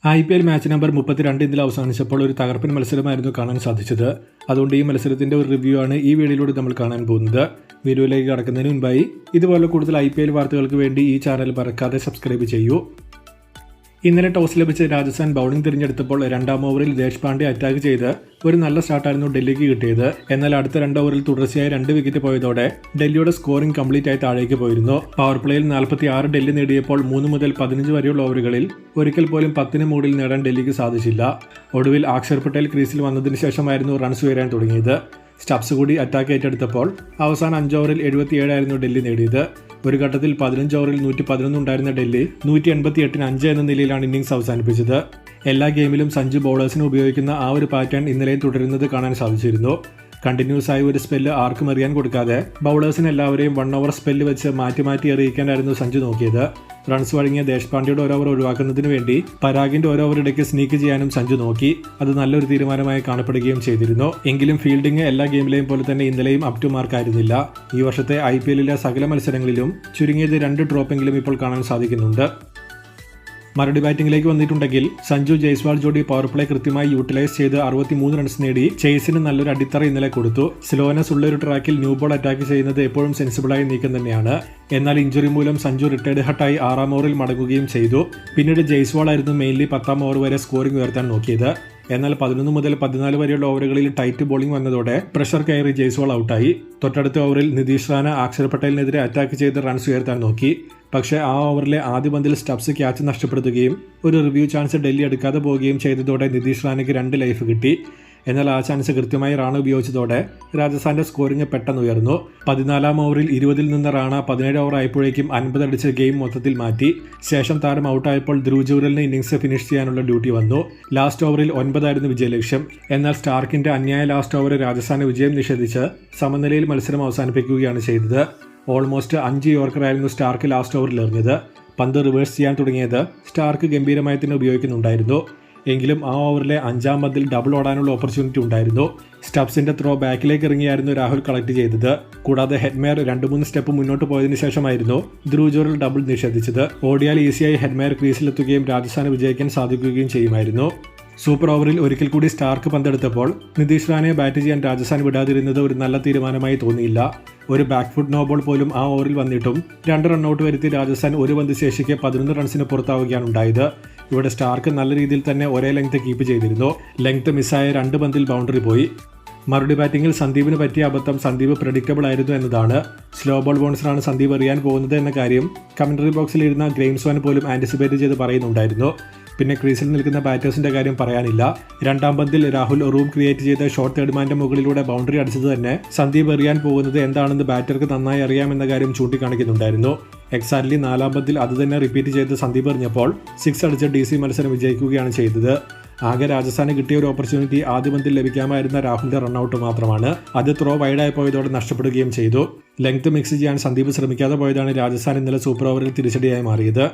IPL match number 32 ഇന്നലെ അവസാനിച്ചപ്പോൾ ഒരു തകർപ്പൻ മത്സരമായിരുന്നു കാണാൻ സാധിച്ചത്. അതുകൊണ്ട് ഈ മത്സരത്തിന്റെ ഒരു റിവ്യൂ ആണ് ഈ വീഡിയോയിലൂടെ നമ്മൾ കാണാൻ പോകുന്നത്. വീഡിയോയിലേക്ക് കടക്കുന്നതിന് മുൻപായി ഇതുപോലെ കൂടുതൽ IPL വാർത്തകൾക്ക് വേണ്ടി ഈ ചാനൽ മറക്കാതെ സബ്സ്ക്രൈബ് ചെയ്യൂ. ഇന്നലെ ടോസ് ലഭിച്ച് രാജസ്ഥാൻ ബൗളിംഗ് തിരഞ്ഞെടുത്തപ്പോൾ രണ്ടാം ഓവറിൽ ദേശ്പാണ്ഡെ അറ്റാക്ക് ചെയ്ത് ഒരു നല്ല സ്റ്റാർട്ടായിരുന്നു ഡൽഹിക്ക് കിട്ടിയത്. എന്നാൽ അടുത്ത 2 ഓവറിൽ തുടർച്ചയായി 2 വിക്കറ്റ് പോയതോടെ ഡൽഹിയുടെ സ്കോറിംഗ് കംപ്ലീറ്റ് ആയി താഴേക്ക് പോയിരുന്നു. പവർ പ്ലേയിൽ 46 ഡൽഹി നേടിയപ്പോൾ 3 മുതൽ 15 വരെയുള്ള ഓവറുകളിൽ ഒരിക്കൽ പോലും 10 മുകളിൽ നേടാൻ ഡൽഹിക്ക് സാധിച്ചില്ല. ഒടുവിൽ അക്ഷർ പട്ടേൽ ക്രീസിൽ വന്നതിന് ശേഷമായിരുന്നു റൺസ് ഉയരാൻ തുടങ്ങിയത്. സ്റ്റബ്സ് കൂടി അറ്റാക്ക് ഏറ്റെടുത്തപ്പോൾ അവസാന 5 ഓവറിൽ 77 ആയിരുന്നു ഡൽഹി നേടിയത്. ഒരു ഘട്ടത്തിൽ 15 ഓവറിൽ 111 ഉണ്ടായിരുന്ന ഡൽഹി 188-ന് 5 എന്ന നിലയിലാണ് ഇന്നിംഗ്സ് അവസാനിപ്പിച്ചത്. എല്ലാ ഗെയിമിലും സഞ്ജു ബൗളേഴ്സിന് ഉപയോഗിക്കുന്ന ആ ഒരു പാറ്റേൺ ഇന്നലെയും തുടരുന്നത് കാണാൻ സാധിച്ചിരുന്നു. കണ്ടിന്യൂസ് ആയി ഒരു സ്പെല്ല് ആർക്കും എറിയാൻ കൊടുക്കാതെ ബൗളേഴ്സിന് എല്ലാവരെയും 1 ഓവർ സ്പെല്ല് വെച്ച് മാറ്റി എറിയിക്കാനായിരുന്നു സഞ്ജു നോക്കിയത്. റൺസ് വഴങ്ങിയ ദേശ്പാണ്ഡെയുടെ 1 ഓവർ ഒഴിവാക്കുന്നതിന് വേണ്ടി പരാഗിന്റെ 1 ഓവർ ഇടയ്ക്ക് സ്നീക്ക് ചെയ്യാനും സഞ്ജു നോക്കി. അത് നല്ലൊരു തീരുമാനമായി കാണപ്പെടുകയും ചെയ്തിരുന്നു. എങ്കിലും ഫീൽഡിംഗ് എല്ലാ ഗെയിമിലെയും പോലെ തന്നെ ഇന്നലെയും അപ് ടു മാർക്ക് ആയിരുന്നില്ല. ഈ വർഷത്തെ IPL-ലെ സകല മത്സരങ്ങളിലും ചുരുങ്ങിയത് 2 ഡ്രോപ്പെങ്കിലും ഇപ്പോൾ കാണാൻ സാധിക്കുന്നുണ്ട്. മറുപടി ബാറ്റിംഗിലേക്ക് വന്നിട്ടുണ്ടെങ്കിൽ സഞ്ജു ജയ്സ്വാൾ ജോഡി പവർ പ്ലേ കൃത്യമായി യൂട്ടിലൈസ് ചെയ്ത് 63 റൺസ് നേടി ചേസിന് നല്ലൊരു അടിത്തറ ഇന്നലെ കൊടുത്തു. സ്ലോനെസ് ഉള്ള ഒരു ട്രാക്കിൽ ന്യൂ ബോൾ അറ്റാക്ക് ചെയ്യുന്നത് എപ്പോഴും സെൻസിബിളായ നീക്കം തന്നെയാണ്. എന്നാൽ ഇഞ്ചുറി മൂലം സഞ്ജു റിട്ടയർഡ് ഹട്ടായി 6-ാം ഓവറിൽ മടങ്ങുകയും ചെയ്തു. പിന്നീട് ജയ്സ്വാൾ ആയിരുന്നു മെയിൻലി 10-ാം ഓവർ വരെ സ്കോറിംഗ് ഉയർത്താൻ നോക്കിയത്. എന്നാൽ 11 മുതൽ 14 വരെയുള്ള ഓവറുകളിൽ ടൈറ്റ് ബോളിംഗ് വന്നതോടെ പ്രഷർ കയറി ജയ്സ്വാൾ ഔട്ടായി. തൊട്ടടുത്ത ഓവറിൽ നിതീഷ് റാന അക്ഷർ പട്ടേലിനെതിരെ അറ്റാക്ക് ചെയ്ത് റൺസ് ഉയർത്താൻ നോക്കി. പക്ഷേ ആ ഓവറിലെ ആദ്യ പന്തിൽ സ്റ്റബ്സ് ക്യാച്ച് നഷ്ടപ്പെടുത്തുകയും ഒരു റിവ്യൂ ചാൻസ് ഡൽഹി എടുക്കാതെ പോവുകയും ചെയ്തതോടെ നിതീഷ് റാനയ്ക്ക് 2 ലൈഫ് കിട്ടി. എന്നാൽ ആ ചാൻസ് കൃത്യമായി റാണ ഉപയോഗിച്ചതോടെ രാജസ്ഥാന്റെ സ്കോറിംഗ് പെട്ടെന്ന് ഉയർന്നു. 14-ാം ഓവറിൽ 20-ൽ നിന്ന് റാണ 17 ഓവർ ആയപ്പോഴേക്കും 50 അടിച്ച് ഗെയിം മൊത്തത്തിൽ മാറ്റി. ശേഷം താരം ഔട്ടായപ്പോൾ ധ്രുവ് ജുറലിന് ഇന്നിംഗ്സ് ഫിനിഷ് ചെയ്യാനുള്ള ഡ്യൂട്ടി വന്നു. ലാസ്റ്റ് ഓവറിൽ 9 ആയിരുന്നു വിജയലക്ഷ്യം. എന്നാൽ സ്റ്റാർക്കിന്റെ അന്യായ ലാസ്റ്റ് ഓവർ രാജസ്ഥാന് വിജയം നിഷേധിച്ച് സമനിലയിൽ മത്സരം അവസാനിപ്പിക്കുകയാണ് ചെയ്തത്. ഓൾമോസ്റ്റ് 5 യോർക്കറായിരുന്നു സ്റ്റാർക്ക് ലാസ്റ്റ് ഓവറിൽ എറിഞ്ഞത്. പന്ത് റിവേഴ്സ് ചെയ്യാൻ തുടങ്ങിയത് സ്റ്റാർക്ക് ഗംഭീരമായി തന്നെ ഉപയോഗിക്കുന്നുണ്ടായിരുന്നു. എങ്കിലും ആ ഓവറിലെ 5-ാം പന്തിൽ ഡബിൾ ഓടാനുള്ള ഓപ്പർച്യൂണിറ്റി ഉണ്ടായിരുന്നു. സ്റ്റബ്സിന്റെ ത്രോ ബാക്കിലേക്ക് ഇറങ്ങിയായിരുന്നു രാഹുൽ കളക്ട് ചെയ്തത്. കൂടാതെ ഹെഡ്മേയർ 2-3 സ്റ്റെപ്പ് മുന്നോട്ട് പോയതിനു ശേഷമായിരുന്നു ധ്രുവ് ജുറൽ ഡബിൾ നിഷേധിച്ചത്. ഓടിയാൽ ഈസിയായി ഹെഡ്മേയർ ക്രീസിലെത്തുകയും രാജസ്ഥാന് വിജയിക്കാൻ സാധിക്കുകയും ചെയ്യുമായിരുന്നു. സൂപ്പർ ഓവറിൽ ഒരിക്കൽ കൂടി സ്റ്റാർക്ക് പന്തെടുത്തപ്പോൾ നിതീഷ് റാനയെ ബാറ്റ് ചെയ്യാൻ രാജസ്ഥാൻ വിടാതിരുന്നത് ഒരു നല്ല തീരുമാനമായി തോന്നിയില്ല. ഒരു ബാക്ക് ഫുട്ട് നോ ബോൾ പോലും ആ ഓവറിൽ വന്നിട്ടും 2 റണ്ണൌട്ട് വരുത്തി രാജസ്ഥാൻ ഒരു പന്ത് ശേഷിക്കെ 11 റൺസിന് പുറത്താവുകയാണ് ഉണ്ടായത്. ഇവിടെ സ്റ്റാർക്ക് നല്ല രീതിയിൽ തന്നെ ഒരേ ലെങ്ത് കീപ്പ് ചെയ്തിരുന്നു. ലെങ്ത് മിസ്സായ 2 പന്തിൽ ബൗണ്ടറി പോയി. മറുപടി ബാറ്റിംഗിൽ സന്ദീപിന് പറ്റിയ അബദ്ധം സന്ദീപ് പ്രെഡിക്റ്റബിൾ ആയിരുന്നു എന്നതാണ്. സ്ലോ ബോൾ ബൗൺസറാണ് സന്ദീപ് എറിയാൻ പോകുന്നത് എന്ന കാര്യം കമന്ററി ബോക്സിൽ ഇരുന്ന ഗ്രെയിംസ്വാൻ പോലും ആന്റിസിപ്പേറ്റ് ചെയ്ത് പറയുന്നുണ്ടായിരുന്നു. പിന്നെ ക്രീസിൽ നിൽക്കുന്ന ബാറ്റേഴ്സിന്റെ കാര്യം പറയാനില്ല. 2-ാം പന്തിൽ രാഹുൽ റൂം ക്രിയേറ്റ് ചെയ്ത ഷോർട്ട് തേർഡ്മാന്റെ മുകളിലൂടെ ബൗണ്ടറി അടിച്ചത് തന്നെ സന്ദീപ് എറിയാൻ പോകുന്നത് എന്താണെന്ന് ബാറ്റർക്ക് നന്നായി അറിയാമെന്ന കാര്യം ചൂണ്ടിക്കാണിക്കുന്നുണ്ടായിരുന്നു. എക്സാക്ട്ലി 4-ാം പന്തിൽ അത് തന്നെ റിപ്പീറ്റ് ചെയ്ത് സന്ദീപ് എറിഞ്ഞപ്പോൾ 6 അടിച്ച DC മത്സരം വിജയിക്കുകയാണ് ചെയ്തത്. ആകെ രാജസ്ഥാന് കിട്ടിയ ഒരു ഓപ്പർച്യൂണിറ്റി ആദ്യ പന്തിൽ ലഭിക്കാമായിരുന്ന രാഹുലിന്റെ റണ്ണൌട്ട് മാത്രമാണ്. അത് ത്രോ വൈഡായി പോയതോടെ നഷ്ടപ്പെടുകയും ചെയ്തു. ലെങ്ത് മിക്സ് ചെയ്യാൻ സന്ദീപ് ശ്രമിക്കാതെ പോയതാണ് രാജസ്ഥാൻ ഇന്നലെ സൂപ്പർ ഓവറിൽ തിരിച്ചടിയായി മാറിയത്.